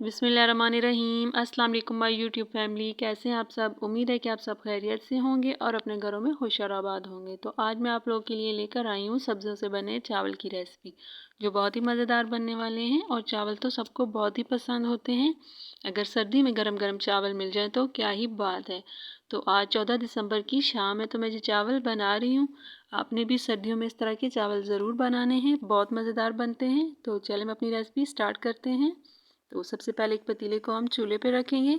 बिस्मिल्लाहिर्रहमानिर्रहीम। अस्सलाम वालेकुम माय यूट्यूब फैमिली, कैसे हैं आप सब। उम्मीद है कि आप सब खैरियत से होंगे और अपने घरों में खुश और आबाद होंगे। तो आज मैं आप लोगों के लिए लेकर आई हूँ सब्जियों से बने चावल की रेसिपी, जो बहुत ही मज़ेदार बनने वाले हैं। और चावल तो सबको बहुत ही पसंद होते हैं। अगर सर्दी में गरम गरम चावल मिल जाए तो क्या ही बात है। तो आज 14 दिसंबर की शाम है, तो मैं जो चावल बना रही हूँ, आपने भी सर्दियों में इस तरह के चावल ज़रूर बनाने हैं, बहुत मज़ेदार बनते हैं। तो चलें हम अपनी रेसिपी स्टार्ट करते हैं। तो सबसे पहले एक पतीले को हम चूल्हे पे रखेंगे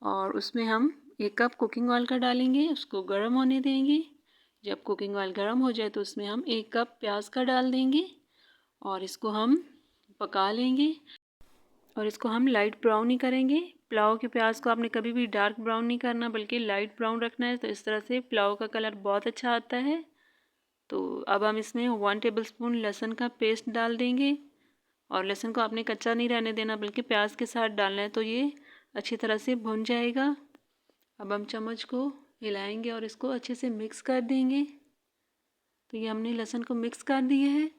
और उसमें हम 1 कप कुकिंग ऑयल का डालेंगे, उसको गर्म होने देंगे। जब कुकिंग ऑयल गर्म हो जाए तो उसमें हम 1 कप प्याज का डाल देंगे और इसको हम पका लेंगे। और इसको हम लाइट ब्राउन ही करेंगे। पुलाव के प्याज को आपने कभी भी डार्क ब्राउन नहीं करना, बल्कि लाइट ब्राउन रखना है। तो इस तरह से पुलाव का कलर बहुत अच्छा आता है। तो अब हम इसमें 1 टेबलस्पून लहसुन का पेस्ट डाल देंगे। और लहसुन को आपने कच्चा नहीं रहने देना, बल्कि प्याज के साथ डालना है, तो ये अच्छी तरह से भुन जाएगा। अब हम चम्मच को हिलाएंगे और इसको अच्छे से मिक्स कर देंगे। तो ये हमने लहसुन को मिक्स कर दिए है।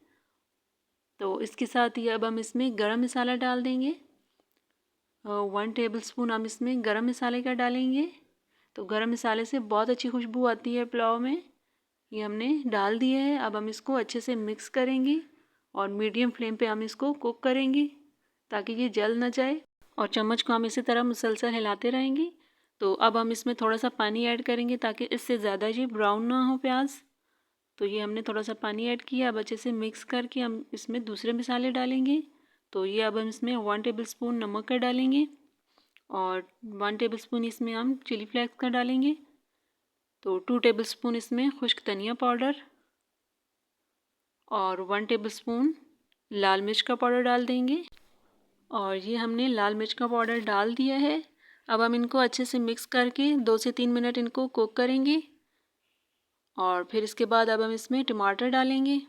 तो इसके साथ ही अब हम इसमें गरम मसाला डाल देंगे। 1 टेबलस्पून हम इसमें गरम मसाले का डालेंगे। तो गरम मसाले से बहुत अच्छी खुशबू आती है पुलाव में। ये हमने डाल दिए है। अब हम इसको अच्छे से मिक्स करेंगे और मीडियम फ्लेम पे हम इसको कुक करेंगे ताकि ये जल ना जाए। और चम्मच को हम इसी तरह मुसलसल हिलाते रहेंगे। तो अब हम इसमें थोड़ा सा पानी ऐड करेंगे ताकि इससे ज़्यादा ये ब्राउन ना हो प्याज। तो ये हमने थोड़ा सा पानी ऐड किया। अब अच्छे से मिक्स करके हम इसमें दूसरे मसाले डालेंगे। तो ये अब हम इसमें 1 टेबलस्पून नमक का डालेंगे और 1 टेबलस्पून इसमें हम चिली फ्लेक्स का डालेंगे। तो 2 टेबलस्पून इसमें खुश्क धनिया पाउडर और 1 टेबलस्पून लाल मिर्च का पाउडर डाल देंगे। और ये हमने लाल मिर्च का पाउडर डाल दिया है। अब हम इनको अच्छे से मिक्स करके 2 से 3 मिनट इनको कुक करेंगे। और फिर इसके बाद अब हम इसमें टमाटर डालेंगे।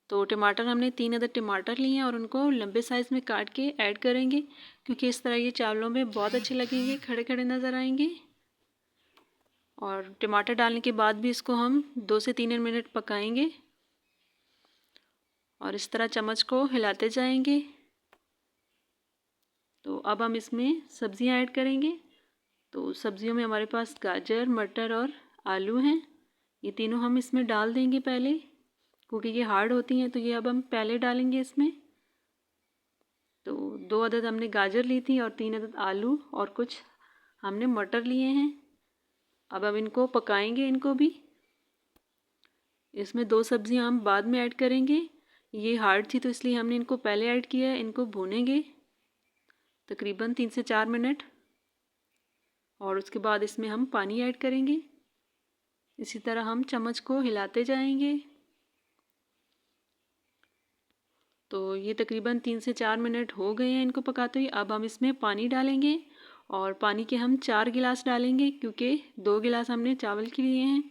तो टमाटर हमने 3 अदद टमाटर लिए हैं और उनको लंबे साइज़ में काट के ऐड करेंगे, क्योंकि इस तरह ये चावलों में बहुत अच्छे लगेंगे, खड़े खड़े नज़र आएंगे। और टमाटर डालने के बाद भी इसको हम 2 से 3 मिनट पकाएंगे और इस तरह चम्मच को हिलाते जाएंगे। तो अब हम इसमें सब्जियां ऐड करेंगे। तो सब्जियों में हमारे पास गाजर, मटर और आलू हैं। ये तीनों हम इसमें डाल देंगे पहले, क्योंकि ये हार्ड होती हैं। तो ये अब हम पहले डालेंगे इसमें। तो 2 अदद हमने गाजर ली थी और 3 अदद आलू और कुछ हमने मटर लिए हैं। अब हम इनको पकाएंगे, इनको भी। इसमें 2 सब्जियां हम बाद में ऐड करेंगे। ये हार्ड थी तो इसलिए हमने इनको पहले ऐड किया है। इनको भूनेंगे तकरीबन 3 से 4 मिनट और उसके बाद इसमें हम पानी ऐड करेंगे। इसी तरह हम चम्मच को हिलाते जाएंगे। तो ये तकरीबन 3 से 4 मिनट हो गए हैं इनको पकाते हुए। अब हम इसमें पानी डालेंगे और पानी के हम 4 गिलास डालेंगे, क्योंकि 2 गिलास हमने चावल के लिए हैं।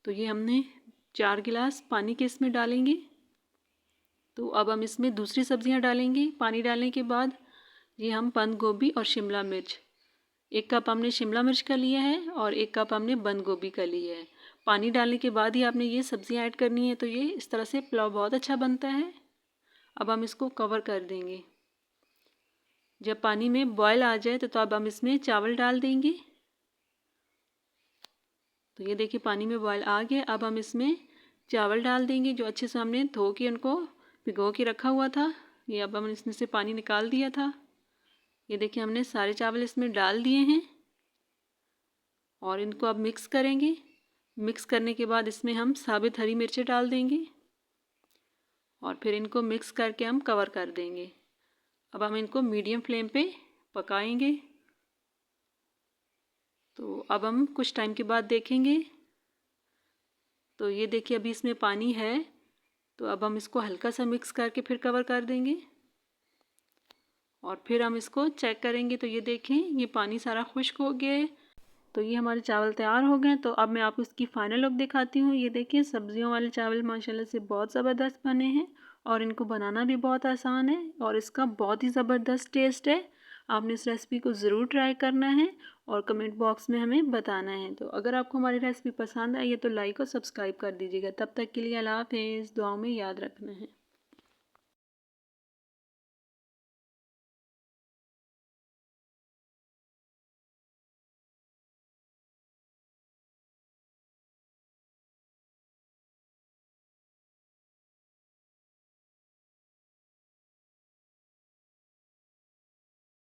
तो ये हमने 4 गिलास पानी के इसमें डालेंगे। तो अब हम इसमें दूसरी सब्जियां डालेंगे। पानी डालने के बाद ये हम बंद गोभी और शिमला मिर्च, 1 कप हमने शिमला मिर्च का लिया है और 1 कप हमने बंद गोभी का लिया है। पानी डालने के बाद ही आपने ये सब्जियां ऐड करनी है। तो ये इस तरह से पुलाव बहुत अच्छा बनता है। अब हम इसको कवर कर देंगे। जब पानी में बॉयल आ जाए तो अब हम इसमें चावल डाल देंगे। तो ये देखिए पानी में बॉयल आ गया। अब हम इसमें चावल डाल देंगे, जो अच्छे से हमने धो के उनको भिगो के रखा हुआ था। ये अब हम इसमें से पानी निकाल दिया था। ये देखिए हमने सारे चावल इसमें डाल दिए हैं और इनको अब मिक्स करेंगे। मिक्स करने के बाद इसमें हम साबुत हरी मिर्चें डाल देंगे और फिर इनको मिक्स करके हम कवर कर देंगे। अब हम इनको मीडियम फ्लेम पे पकाएंगे। तो अब हम कुछ टाइम के बाद देखेंगे। तो ये देखिए अभी इसमें पानी है। तो अब हम इसको हल्का सा मिक्स करके फिर कवर कर देंगे और फिर हम इसको चेक करेंगे। तो ये देखें ये पानी सारा खुश्क हो गया है। तो ये हमारे चावल तैयार हो गए। तो अब मैं आपको इसकी फ़ाइनल लुक दिखाती हूँ। ये देखिए सब्जियों वाले चावल माशाल्लाह से बहुत ज़बरदस्त बने हैं और इनको बनाना भी बहुत आसान है और इसका बहुत ही ज़बरदस्त टेस्ट है। आपने इस रेसिपी को ज़रूर ट्राई करना है और कमेंट बॉक्स में हमें बताना है। तो अगर आपको हमारी रेसिपी पसंद आई है तो लाइक और सब्सक्राइब कर दीजिएगा। तब तक के लिए अल्लाह हाफ़िज़। दुआओं में याद रखना है।